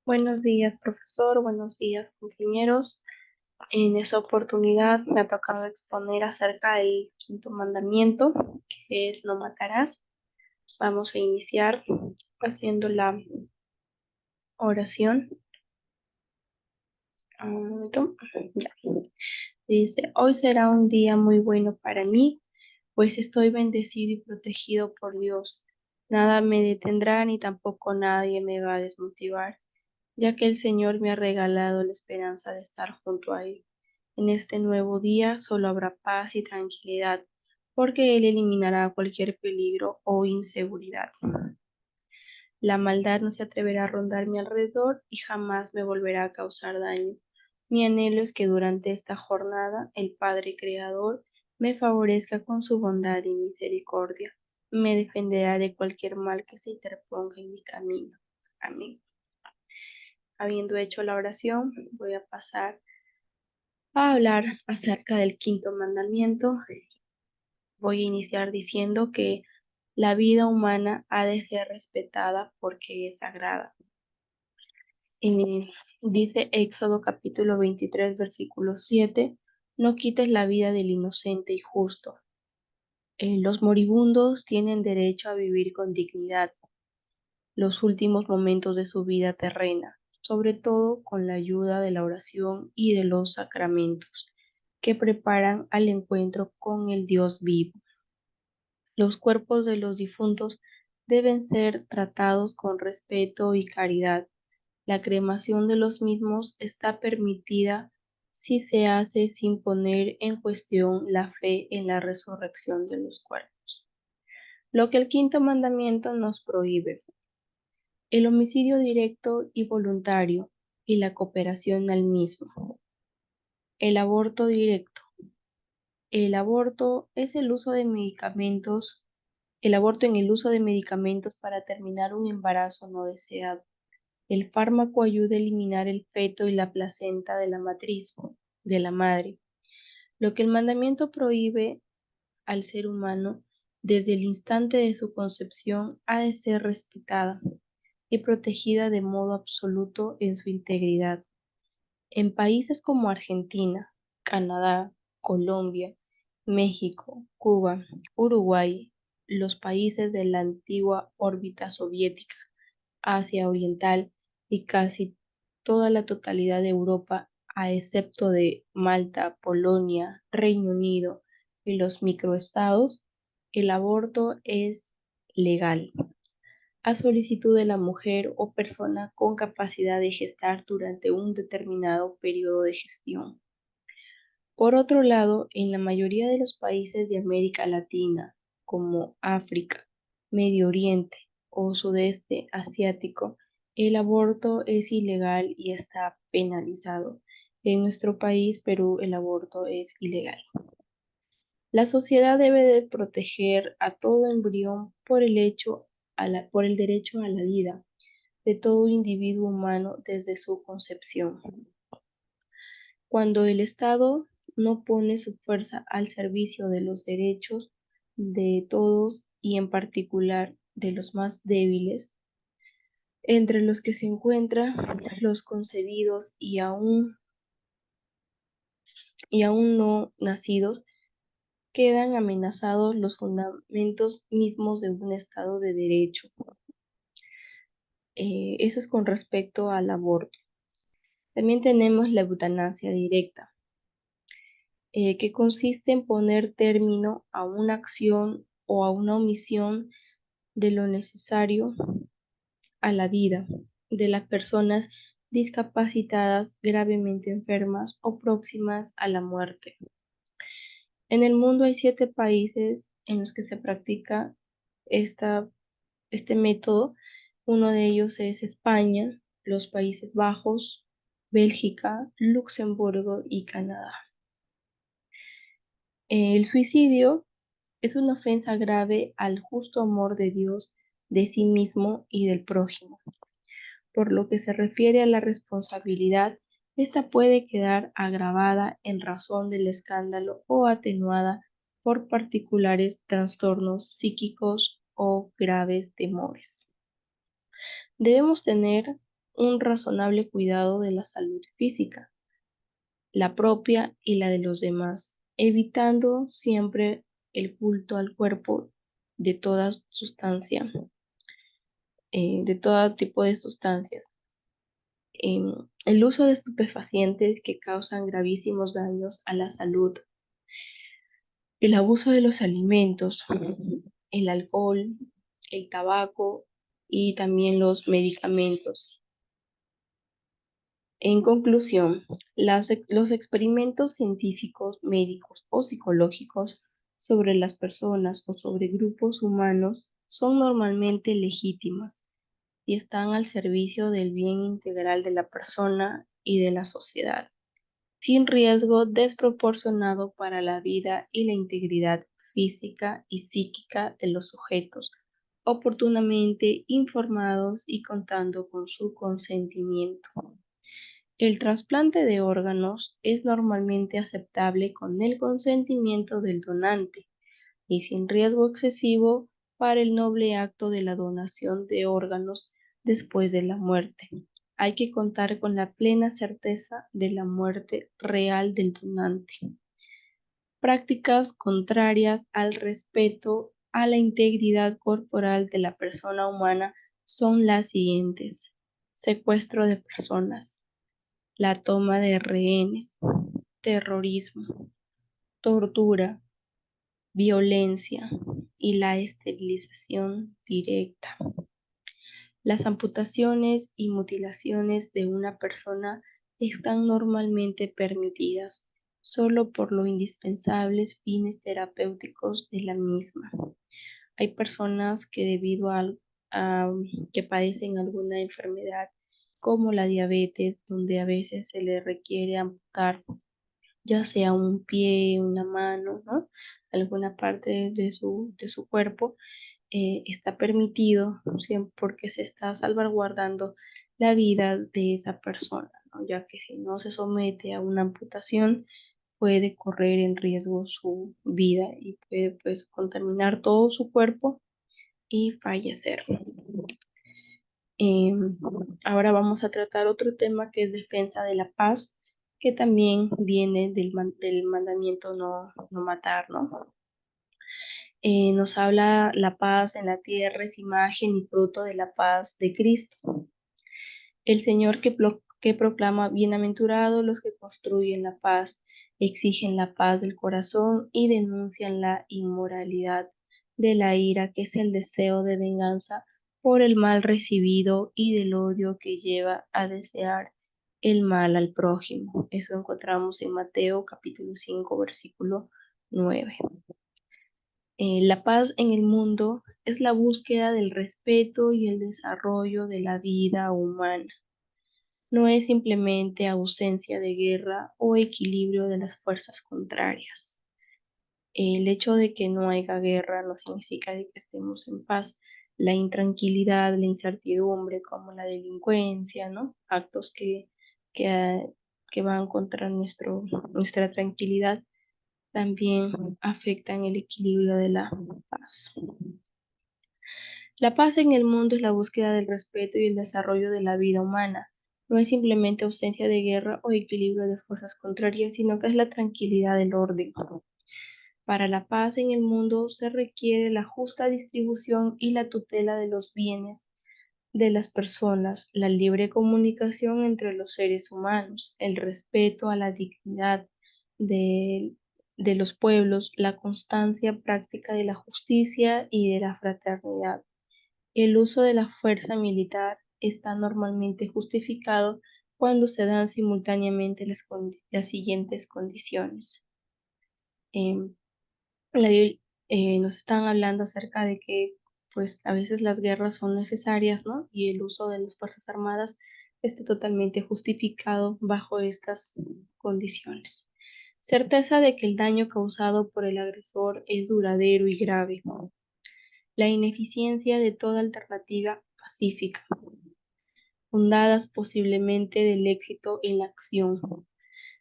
Buenos días, profesor. Buenos días, compañeros. En esta oportunidad me ha tocado exponer acerca del quinto mandamiento, que es no matarás. Vamos a iniciar haciendo la oración. Un momento. Ya. Dice, hoy será un día muy bueno para mí, pues estoy bendecido y protegido por Dios. Nada me detendrá ni tampoco nadie me va a desmotivar, ya que el Señor me ha regalado la esperanza de estar junto a Él. En este nuevo día solo habrá paz y tranquilidad, porque Él eliminará cualquier peligro o inseguridad. La maldad no se atreverá a rondar mi alrededor y jamás me volverá a causar daño. Mi anhelo es que durante esta jornada el Padre Creador me favorezca con su bondad y misericordia. Me defenderá de cualquier mal que se interponga en mi camino. Amén. Habiendo hecho la oración, voy a pasar a hablar acerca del quinto mandamiento. Voy a iniciar diciendo que la vida humana ha de ser respetada porque es sagrada. Dice Éxodo capítulo 23, versículo 7, no quites la vida del inocente y justo. Los moribundos tienen derecho a vivir con dignidad los últimos momentos de su vida terrena, sobre todo con la ayuda de la oración y de los sacramentos que preparan al encuentro con el Dios vivo. Los cuerpos de los difuntos deben ser tratados con respeto y caridad. La cremación de los mismos está permitida si se hace sin poner en cuestión la fe en la resurrección de los cuerpos. Lo que el quinto mandamiento nos prohíbe: el homicidio directo y voluntario y la cooperación al mismo. El aborto directo. El aborto es el uso de medicamentos, el aborto en el uso de medicamentos para terminar un embarazo no deseado. El fármaco ayuda a eliminar el feto y la placenta de la matriz, de la madre. Lo que el mandamiento prohíbe al ser humano desde el instante de su concepción ha de ser respetada y protegida de modo absoluto en su integridad. En países como Argentina, Canadá, Colombia, México, Cuba, Uruguay, los países de la antigua órbita soviética, Asia Oriental y casi toda la totalidad de Europa, a excepto de Malta, Polonia, Reino Unido y los microestados, el aborto es legal a solicitud de la mujer o persona con capacidad de gestar durante un determinado periodo de gestión. Por otro lado, en la mayoría de los países de América Latina, como África, Medio Oriente o Sudeste Asiático, el aborto es ilegal y está penalizado. En nuestro país, Perú, el aborto es ilegal. La sociedad debe de proteger a todo embrión por el derecho a la vida de todo individuo humano desde su concepción. Cuando el Estado no pone su fuerza al servicio de los derechos de todos y en particular de los más débiles, entre los que se encuentran los concebidos y aún no nacidos, quedan amenazados los fundamentos mismos de un Estado de derecho. Eso es con respecto al aborto. También tenemos la eutanasia directa, que consiste en poner término a una acción o a una omisión de lo necesario a la vida de las personas discapacitadas, gravemente enfermas o próximas a la muerte. En el mundo hay 7 países en los que se practica este método. Uno de ellos es España, los Países Bajos, Bélgica, Luxemburgo y Canadá. El suicidio es una ofensa grave al justo amor de Dios, de sí mismo y del prójimo. Por lo que se refiere a la responsabilidad, esta puede quedar agravada en razón del escándalo o atenuada por particulares trastornos psíquicos o graves temores. Debemos tener un razonable cuidado de la salud física, la propia y la de los demás, evitando siempre el culto al cuerpo de toda sustancia, de todo tipo de sustancias. El uso de estupefacientes que causan gravísimos daños a la salud, el abuso de los alimentos, el alcohol, el tabaco y también los medicamentos. En conclusión, los experimentos científicos, médicos o psicológicos sobre las personas o sobre grupos humanos son normalmente legítimas y están al servicio del bien integral de la persona y de la sociedad, sin riesgo desproporcionado para la vida y la integridad física y psíquica de los sujetos, oportunamente informados y contando con su consentimiento. El trasplante de órganos es normalmente aceptable con el consentimiento del donante y sin riesgo excesivo para el noble acto de la donación de órganos después de la muerte. Hay que contar con la plena certeza de la muerte real del donante. Prácticas contrarias al respeto a la integridad corporal de la persona humana son las siguientes: secuestro de personas, la toma de rehenes, terrorismo, tortura, violencia y la esterilización directa. Las amputaciones y mutilaciones de una persona están normalmente permitidas solo por los indispensables fines terapéuticos de la misma. Hay personas que debido a que padecen alguna enfermedad como la diabetes, donde a veces se les requiere amputar ya sea un pie, una mano, ¿no? Alguna parte de su cuerpo, está permitido porque se está salvaguardando la vida de esa persona, ¿no? Ya que si no se somete a una amputación, puede correr en riesgo su vida y puede pues contaminar todo su cuerpo y fallecer. Em, Ahora vamos a tratar otro tema que es defensa de la paz, que también viene del mandamiento no matar, ¿no? Nos habla la paz en la tierra es imagen y fruto de la paz de Cristo. El Señor que proclama bienaventurados los que construyen la paz, exigen la paz del corazón y denuncian la inmoralidad de la ira, que es el deseo de venganza por el mal recibido y del odio que lleva a desear el mal al prójimo. Eso encontramos en Mateo capítulo 5, versículo 9. La paz en el mundo es la búsqueda del respeto y el desarrollo de la vida humana. No es simplemente ausencia de guerra o equilibrio de las fuerzas contrarias. El hecho de que no haya guerra no significa de que estemos en paz. La intranquilidad, la incertidumbre, como la delincuencia, ¿no? Actos que, ah, que van contra nuestra tranquilidad también afectan el equilibrio de la paz. La paz en el mundo es la búsqueda del respeto y el desarrollo de la vida humana. No es simplemente ausencia de guerra o equilibrio de fuerzas contrarias, sino que es la tranquilidad del orden. Para la paz en el mundo se requiere la justa distribución y la tutela de los bienes de las personas, la libre comunicación entre los seres humanos, el respeto a la dignidad de, de los pueblos, la constancia práctica de la justicia y de la fraternidad. El uso de la fuerza militar está normalmente justificado cuando se dan simultáneamente las siguientes condiciones. Em, Nos están hablando acerca de que pues a veces las guerras son necesarias, ¿no? Y el uso de las Fuerzas Armadas está totalmente justificado bajo estas condiciones. Certeza de que el daño causado por el agresor es duradero y grave. La ineficiencia de toda alternativa pacífica, fundadas posiblemente del éxito en la acción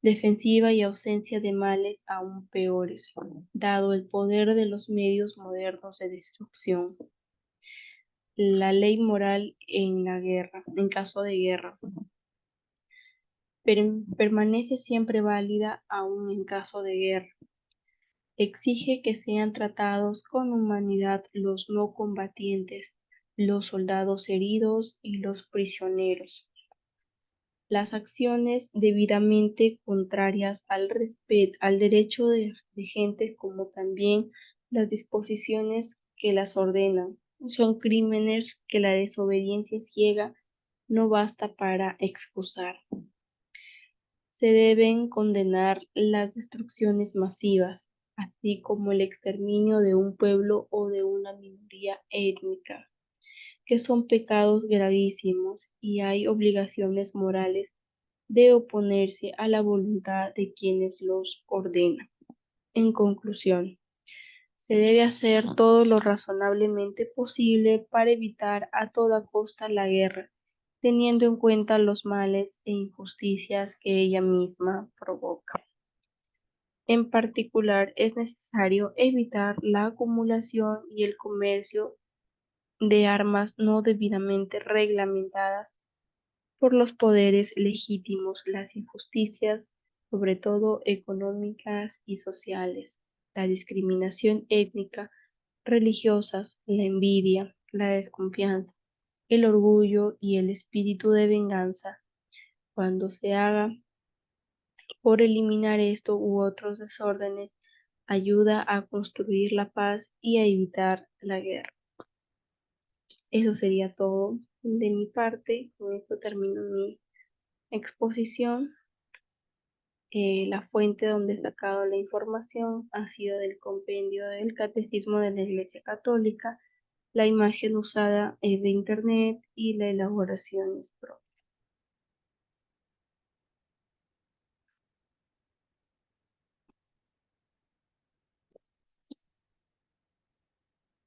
defensiva y ausencia de males aún peores, dado el poder de los medios modernos de destrucción. La ley moral en la guerra, en caso de guerra, permanece siempre válida aún en caso de guerra. Exige que sean tratados con humanidad los no combatientes, los soldados heridos y los prisioneros. Las acciones debidamente contrarias al derecho de gentes, como también las disposiciones que las ordenan, son crímenes que la desobediencia ciega no basta para excusar. Se deben condenar las destrucciones masivas, así como el exterminio de un pueblo o de una minoría étnica, que son pecados gravísimos, y hay obligaciones morales de oponerse a la voluntad de quienes los ordenan. En conclusión, se debe hacer todo lo razonablemente posible para evitar a toda costa la guerra, teniendo en cuenta los males e injusticias que ella misma provoca. En particular, es necesario evitar la acumulación y el comercio de armas no debidamente reglamentadas por los poderes legítimos, las injusticias, sobre todo económicas y sociales, la discriminación étnica, religiosas, la envidia, la desconfianza, el orgullo y el espíritu de venganza. Cuando se haga por eliminar esto u otros desórdenes, ayuda a construir la paz y a evitar la guerra. Eso sería todo de mi parte. Con esto termino mi exposición. La fuente donde he sacado la información ha sido del compendio del Catecismo de la Iglesia Católica. La imagen usada es de internet y la elaboración es propia.